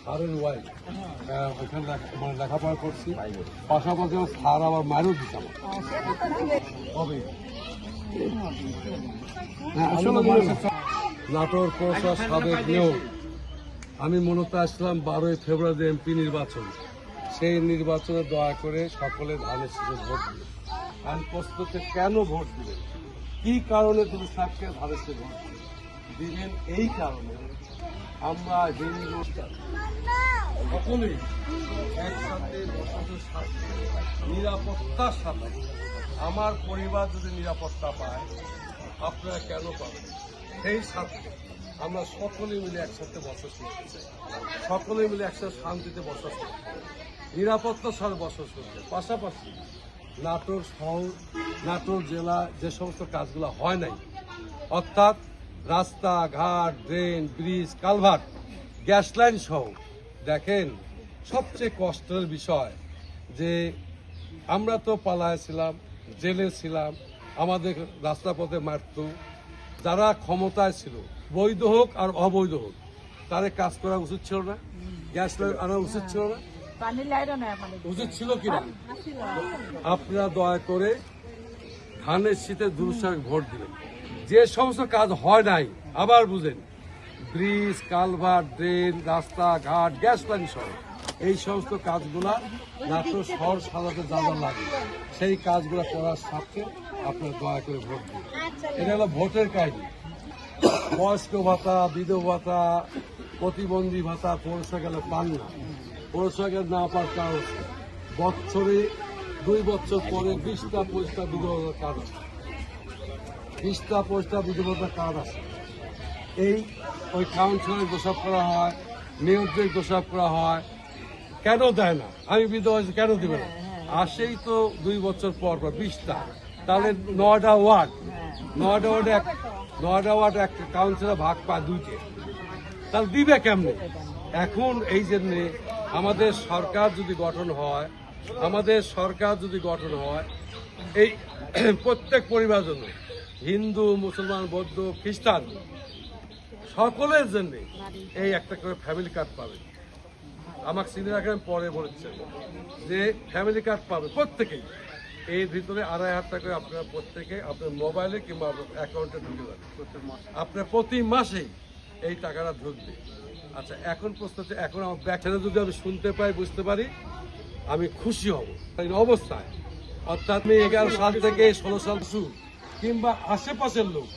স্যারের ওয়াইফ ওখানে মানে লেখাপড়া করছি, পাশাপাশি স্যার আবার মায়েরও দিচ্ছে আমার। নাটোর পৌরসভার সাবেক মেয়র। আমি মূলত আসলাম 12ই ফেব্রুয়ারি এমপি নির্বাচন। সেই নির্বাচনে দয়া করে সকলে ধানের শীষে ভোট দিলেন। আমি প্রশ্ন হচ্ছে, কেন ভোট দিলেন, কি কারণে তুমি সাতকে ধানের শীষে ভোট দিলেন? এই কারণে আমরা হিন্দু সকলেই একসাথে বসবাসের সাথে নিরাপত্তার সাথে, আমার পরিবার যদি নিরাপত্তা পায় আপনারা কেন পাবেন, সেই সাথে আমরা সকলে মিলে একসাথে বসবাস করতে চাই, সকলে মিলে একসাথে শান্তিতে বসবাস করতে চাই, নিরাপত্তার সাথে বসবাস করতে। পাশাপাশি নাটোর শহর, নাটোর জেলা যে সমস্ত কাজগুলো হয় নাই, অর্থাৎ রাস্তাঘাট, drain, bridge, culvert, gas line সহ, দেখেন সবচেয়ে কষ্টের বিষয় যে আমরা তো পালায় ছিলাম, জেলে ছিলাম, আমাদের রাস্তাপথে মারত, যারা ক্ষমতায় ছিল বৈধ হোক আর অবৈধ হোক তাদের কাজ করা উচিত ছিল না, গ্যাস লাইন আনা উচিত ছিল না, উচিত ছিল কিনা? আপনারা দয়া করে ধানের শীতে দুরুসাহে ভোট দিবেন। যে সমস্ত কাজ হয় নাই, আবার বুঝেন, ব্রিজ, কালভার্ট, ড্রেন, রাস্তাঘাট, গ্যাস লাইন সহ এই সমস্ত কাজগুলা নাটোর শহর সাজাতে যা যা লাগে সেই কাজগুলো করার সাথে আপনারা দয়া করে ভোট দিন। এটা হলো ভোটের কাহিনী। বয়স্ক ভাতা, বিধবা ভাতা, প্রতিবন্ধী ভাতা পৌরসভা গেলে পান না। পৌরসভা গেলে না পাওয়ার কারণ বছরে 2 বছর পরে 20টা 25টা বিধবা কার্ড আছে, 20টা 25টা বিধবা কার্ড আছে। এই ওই কাউন্সিলর দোষারোপ করা হয়, মেয়রদের দোষারোপ করা হয়, কেন দেয় না? আমি বিধবা কেন দিবে না? আসেই তো 2 বছর পর পর 20টা, তাহলে 9টা ওয়ার্ড, 9টা ওয়ার্ড একটা কাউন্সিলর ভাগ পায় 2টে, তাহলে দিবে কেমনে? এখন এই জন্যে আমাদের সরকার যদি গঠন হয়, এই প্রত্যেক পরিবারের জন্য, হিন্দু, মুসলমান, বৌদ্ধ, খ্রিস্টান, সকলের জন্য এই একটা করে ফ্যামিলি কার্ড পাবে। আমাকে চিনে রাখেন, পরে বলেছেন যে ফ্যামিলি কার্ড পাবে প্রত্যেকেই। এর ভিতরে 2,500 টাকা করে আপনারা প্রত্যেকে আপনার মোবাইলে কিংবা অ্যাকাউন্টে ঢুকে যাবে। আপনার প্রতি মাসেই এই টাকাটা ঢুকবে। আচ্ছা, এখন প্রশ্ন হচ্ছে, এখন আমার ব্যাখ্যাটা যদি আমি শুনতে পাই, বুঝতে পারি, আমি খুশি হব। এই অবস্থায় অর্থাৎ আমি 11 সাল থেকে 16 সাল কিংবা আশেপাশের লোক